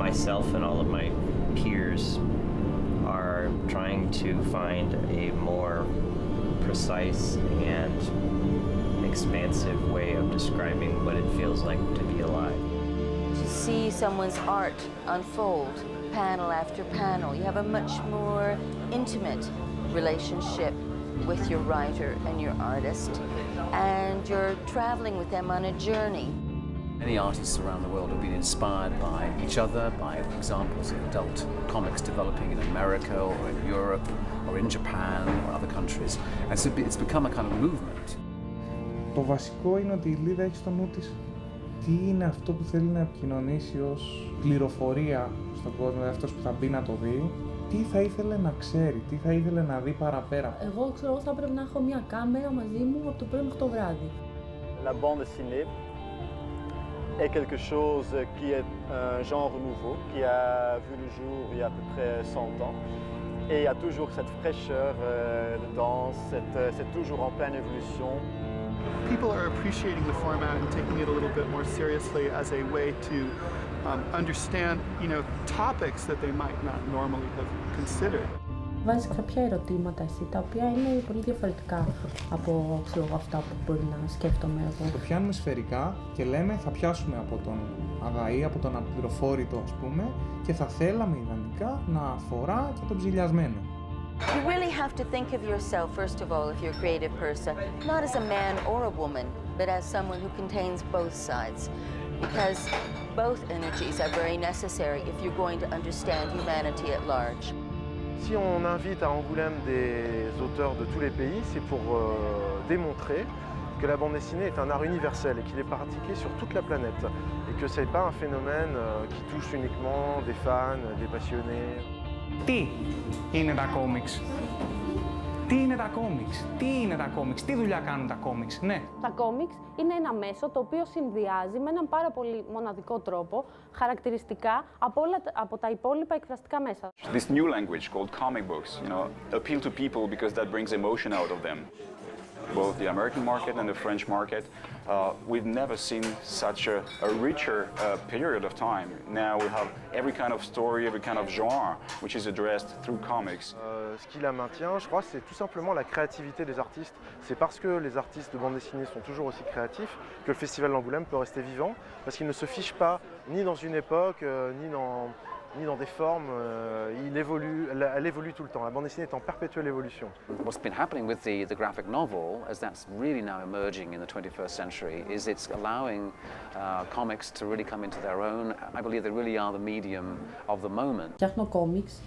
myself and all of my peers are trying to find a more precise and expansive way of describing what it feels like to be alive. To see someone's art unfold, panel after panel, you have a much more intimate relationship with your writer and your artist, and you're traveling with them on a journey. Many artists around the world have been inspired by each other, by examples of adult comics developing in America or in Europe or in Japan or other countries. And so it's become a kind of movement. Το βασικό είναι ότι η Λίδα έχει στο νου της τι είναι αυτό που θέλει να επικοινωνήσει ως πληροφορία στον κόσμο, δηλαδή αυτός που θα μπει να το δει, τι θα ήθελε να ξέρει, τι θα ήθελε να δει παραπέρα. Εγώ ξέρω θα πρέπει να έχω μια κάμερα μαζί μου από το πρωί μέχρι το βράδυ. La bande dessinée est quelque chose qui est un genre nouveau, qui a vu le jour il y a à peu près 100 ans. Et il y a toujours cette fraîcheur dedans, c'est toujours en pleine évolution. People are appreciating the format and taking it a little bit more seriously as a way to understand, topics that they might not normally have considered. Βάζεις κάποια ερωτήματα εσύ, τα οποία είναι πολύ διαφορετικά από αυτά που μπορεί να σκέφτομαι εγώ. Το πιάνουμε σφαιρικά και λέμε θα πιάσουμε από τον αδαή, από τον απληροφόρητο ας πούμε, και θα θέλαμε ιδανικά να αφορά και τον ψηλιασμένο. You really have to think of yourself, first of all, if you're a creative person, not as a man or a woman, but as someone who contains both sides. Because both energies are very necessary if you're going to understand humanity at large. Si on invite à Angoulême des auteurs de tous les pays, c'est pour démontrer que la bande dessinée est un art universel et qu'il est pratiqué sur toute la planète. Et que ce n'est pas un phénomène qui touche uniquement des fans, des passionnés. Τι είναι τα κόμιξ? Τι είναι τα κόμιξ? Τι είναι τα κόμιξ? Τι δουλειά κάνουν τα κόμιξ? Ναι. Τα κόμιξ είναι ένα μέσο το οποίο συνδυάζει με έναν πάρα πολύ μοναδικό τρόπο χαρακτηριστικά από τα υπόλοιπα εκφραστικά μέσα. This new language called comic books, appeal to people because that brings emotion out of them. Both the American market and the French market, we've never seen such a richer period of time. Now we have every kind of story, every kind of genre, which is addressed through comics. Ce qui la maintient, je crois, c'est tout simplement la créativité des artistes. C'est parce que les artistes de bande dessinée sont toujours aussi créatifs que le Festival d'Angoulême peut rester vivant, parce qu'il ne se fiche pas ni dans une époque, ni dans des formes, elle évolue tout le temps. La bande dessinée est en perpétuelle évolution. What's been happening with the graphic novel, as that's really now emerging in the 21st century, is it's allowing comics to really come into their own. I believe they really are the medium of the moment. Φτιάχνω κόμιξ,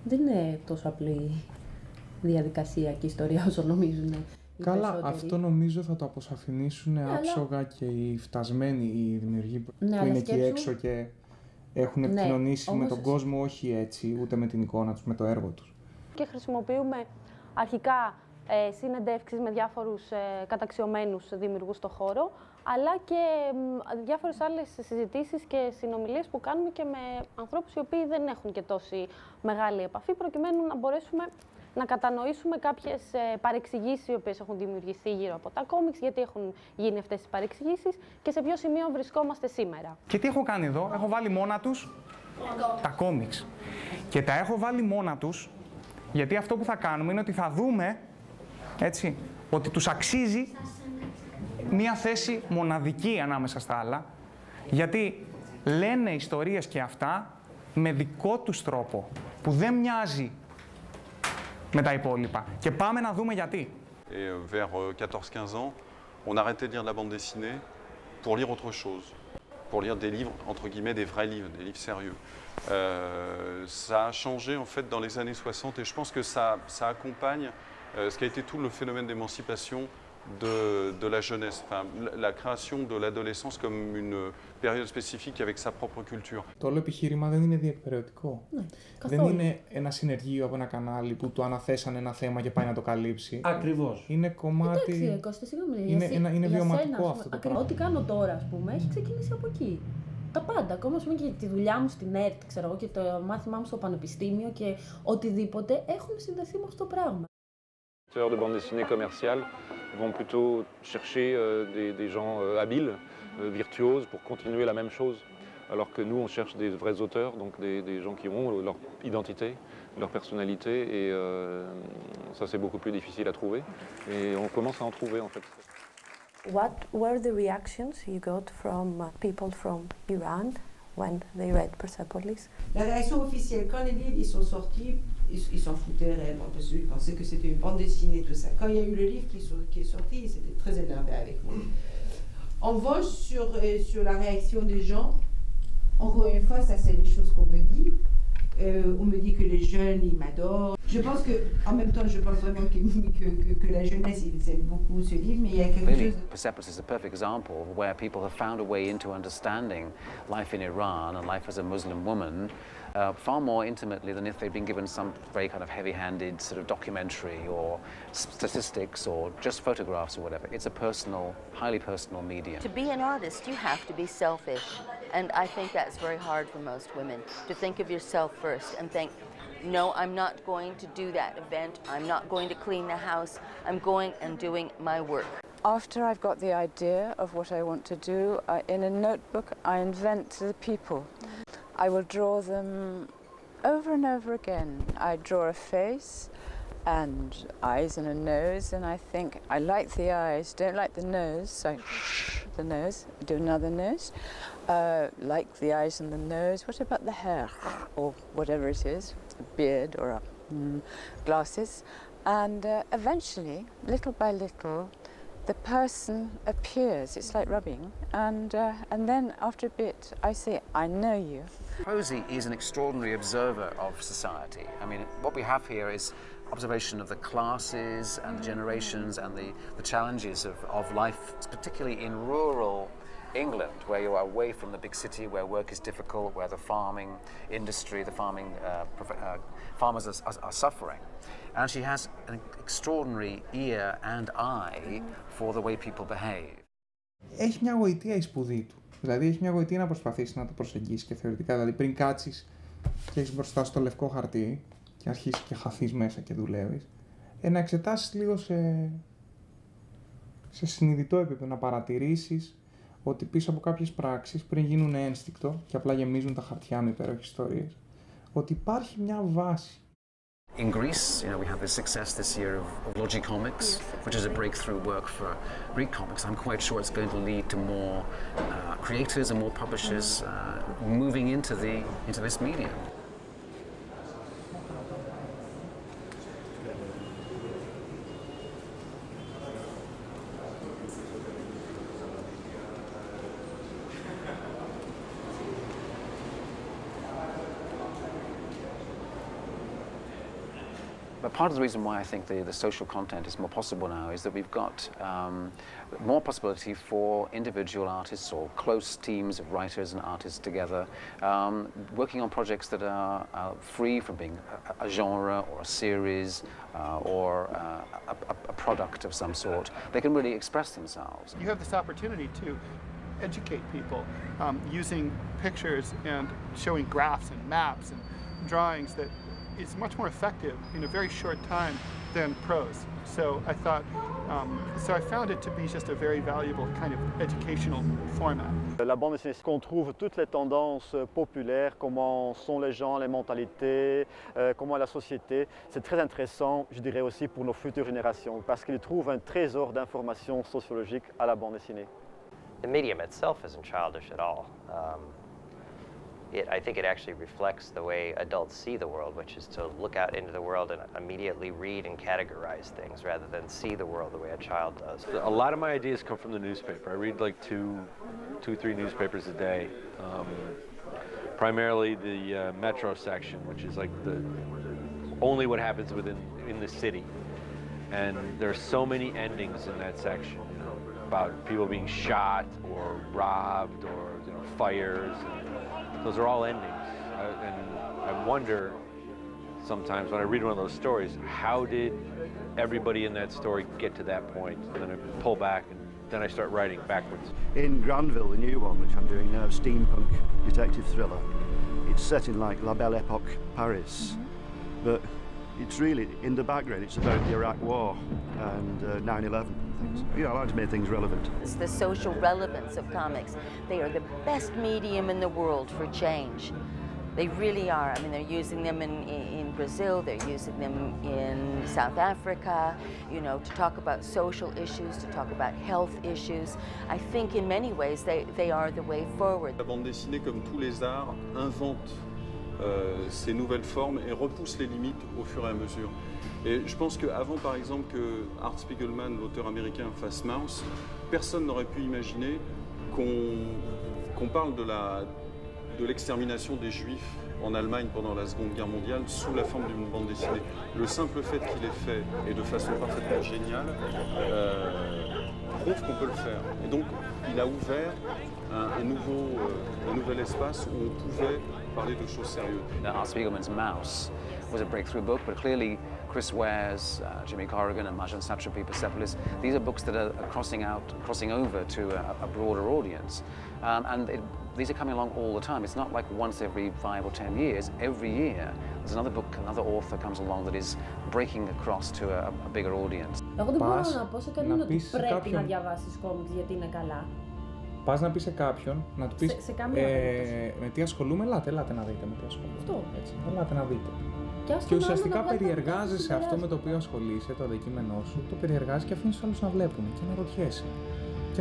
δεν είναι τόσο απλή διαδικασία και ιστορία όσο νομίζουν. Καλά, αυτό νομίζω θα το αποσαφηνίσουν άψογα και οι φτασμένοι, οι δημιουργοί που είναι εκεί έξω και έχουν επικοινωνήσει με τον κόσμο, όχι έτσι, ούτε με την εικόνα τους, με το έργο τους. Και χρησιμοποιούμε αρχικά συνεντεύξεις με διάφορους καταξιωμένους δημιουργούς στο χώρο, αλλά και διάφορες άλλες συζητήσεις και συνομιλίες που κάνουμε και με ανθρώπους οι οποίοι δεν έχουν και τόση μεγάλη επαφή, προκειμένου να μπορέσουμε να κατανοήσουμε κάποιες παρεξηγήσεις οι οποίες έχουν δημιουργηθεί γύρω από τα κόμιξ, γιατί έχουν γίνει αυτές τις παρεξηγήσεις και σε ποιο σημείο βρισκόμαστε σήμερα. Και τι έχω κάνει εδώ, έχω βάλει μόνα τους τα κόμιξ. Και τα έχω βάλει μόνα τους, γιατί αυτό που θα κάνουμε είναι ότι θα δούμε, έτσι, ότι τους αξίζει μία θέση μοναδική ανάμεσα στα άλλα, γιατί λένε ιστορίες και αυτά με δικό τους τρόπο, που δεν μοιάζει με τα υπόλοιπα. Και πάμε να δούμε γιατί. Et vers 14-15 ans, on arrêtait de lire de la bande dessinée pour lire autre chose, pour lire des livres, entre guillemets, des vrais livres, des livres sérieux. Ça a changé en fait dans les années 60 et je pense que ça accompagne ce qui a été tout le phénomène d'émancipation de la jeunesse, enfin, la création de l'adolescence comme une période spécifique avec sa propre culture. Το όλο επιχείρημα δεν είναι διεκπαιρεωτικό. Ναι, δεν είναι ένα συνεργείο από ένα κανάλι που του αναθέσανε ένα θέμα και πάει να το καλύψει. Ακριβώς. Είναι κομμάτι. Εντάξει, Κώστα, συγγνώμη. Είναι βιωματικό αυτό το πράγμα. Ό,τι κάνω τώρα, ας πούμε, έχει ξεκινήσει από εκεί. Τα πάντα. Ακόμα και τη δουλειά μου στην ΕΡΤ, ξέρω εγώ, και το μάθημά μου στο πανεπιστήμιο και οτιδήποτε έχουν συνδεθεί με αυτό το πράγμα. Les auteurs de bande dessinée commerciale vont plutôt chercher des gens habiles, virtuoses, pour continuer la même chose. alors que nous, on cherche des vrais auteurs, donc des gens qui ont leur identité, leur personnalité, et ça, c'est beaucoup plus difficile à trouver. Et on commence à en trouver, en fait. What were the reactions you got from people from Iran when they read Persepolis? La réaction officielle, quand les livres ils sont sortis, ils s'en foutaient réellement, parce qu'ils pensaient que c'était une bande dessinée, tout ça. Quand il y a eu le livre qui est sorti, ils étaient très énervés avec moi. En revanche, sur la réaction des gens, encore une fois, ça c'est les choses qu'on me dit. On me dit que les jeunes, ils m'adorent. Je pense que, en même temps, je pense vraiment que la jeunesse, ils aiment beaucoup ce livre, mais il y a quelque chose... Persepolis is a perfect example of where people have found a way into understanding life in Iran and life as a Muslim woman far more intimately than if they'd been given some very kind of heavy-handed sort of documentary or statistics or just photographs or whatever. It's a personal, highly personal medium. To be an artist, you have to be selfish. And I think that's very hard for most women, to think of yourself first and think, no, I'm not going to do that event, I'm not going to clean the house, I'm going and doing my work. After I've got the idea of what I want to do, in a notebook I invent the people. I will draw them over and over again. I draw a face and eyes and a nose, and I think I like the eyes, don't like the nose, so the nose, do another nose. Like the eyes and the nose, what about the hair, or whatever it is, a beard or glasses, and eventually, little by little, the person appears. It's like rubbing, and then after a bit, I say, I know you. Posey is an extraordinary observer of society. I mean, what we have here is observation of the classes and the generations and the challenges of life, particularly in rural England, where you are away from the big city, where work is difficult, where the farming industry, the farmers are suffering. And she has an extraordinary ear and eye for the way people behave. Έχει μια γοητεία η σπουδή του. Δηλαδή έχει μια γοητεία να προσπαθήσει να το προσεγγίσει και θεωρητικά. Δηλαδή πριν κάτσεις και έχεις μπροστά στο λευκό χαρτί και αρχίσεις και χαθείς μέσα και δουλεύεις, να εξετάσεις λίγο σε συνειδητό επίπεδο, να παρατηρήσεις ότι πίσω από κάποιες πράξεις, πριν γίνουν ένστικτο και απλά γεμίζουν τα χαρτιά με υπέροχες ιστορίες, ότι υπάρχει μια βάση. In Greece, we had the success this year of Logic Comics, which is a breakthrough work for Greek comics. I'm quite sure it's going to lead to more creators and more publishers moving into this medium. But part of the reason why I think the social content is more possible now is that we've got more possibility for individual artists or close teams of writers and artists together working on projects that are free from being a genre or a series or a product of some sort. They can really express themselves. You have this opportunity to educate people using pictures and showing graphs and maps and drawings that is much more effective in a very short time than prose. So I thought, so I found it to be just a very valuable kind of educational format. La bande dessinée, c'est qu'on trouve toutes les tendances populaires, comment sont les gens, les mentalités, comment est la société. C'est très intéressant, je dirais aussi pour nos futures générations, parce qu'ils trouvent un trésor d'informations sociologiques à la bande dessinée. The medium itself isn't childish at all. I think it actually reflects the way adults see the world, which is to look out into the world and immediately read and categorize things rather than see the world the way a child does. A lot of my ideas come from the newspaper. I read like two, 3 newspapers a day. Primarily the Metro section, which is like only what happens in the city. And there's so many endings in that section, about people being shot or robbed or fires. Those are all endings, and I wonder sometimes when I read one of those stories, how did everybody in that story get to that point? And then I pull back, and then I start writing backwards. In Granville, the new one, which I'm doing now, steampunk detective thriller, it's set in like La Belle Époque Paris, but it's really, in the background, it's about the Iraq War and 9/11 things. Yeah, I like to make things relevant. It's the social relevance of comics. They are the best medium in the world for change. They really are. I mean, they're using them in Brazil, they're using them in South Africa, you know, to talk about social issues, to talk about health issues. I think in many ways they are the way forward. La bande dessinée, comme tous les arts, invente ces nouvelles formes et repousse les limites au fur et à mesure. Et je pense qu'avant, par exemple, que Art Spiegelman, l'auteur américain, fasse Mouse, personne n'aurait pu imaginer qu'on parle de l'extermination des Juifs en Allemagne pendant la Seconde Guerre mondiale sous la forme d'une bande dessinée. Le simple fait qu'il ait fait, et de façon parfaitement géniale, prouve qu'on peut le faire. Et donc, il a ouvert un nouvel espace où on pouvait parler de choses sérieuses. Art Spiegelman's Mouse was a breakthrough book, but clearly Chris Ware's, Jimmy Corrigan and Marjane Satrapi, Persepolis, these are books that are crossing over to a broader audience. These are coming along all the time. It's not like once every 5 or 10 years. Every year, there's another book, another author comes along that is breaking across to a bigger audience. Εγώ δεν μπορώ να πω σε κανέναν ότι πρέπει να διαβάσεις κόμιξ γιατί είναι καλά. Πας να πεις σε κάποιον, να του πεις με τι ασχολούμαι, ελάτε να δείτε με τι ασχολούμαι. Αυτό. Έτσι, ελάτε να δείτε. Και ουσιαστικά περιεργάζεσαι αυτό με το οποίο ασχολείσαι, το αντικείμενό σου, το περιεργάζεις και αφήνεις τους άλλους να βλέπουν και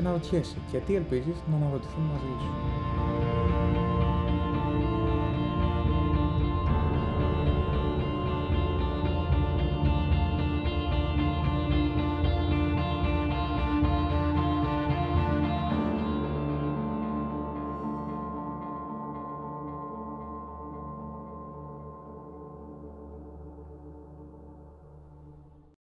να ρωτιέσαι. Και τι ελπίζεις να αναρωτηθούν μαζί σου.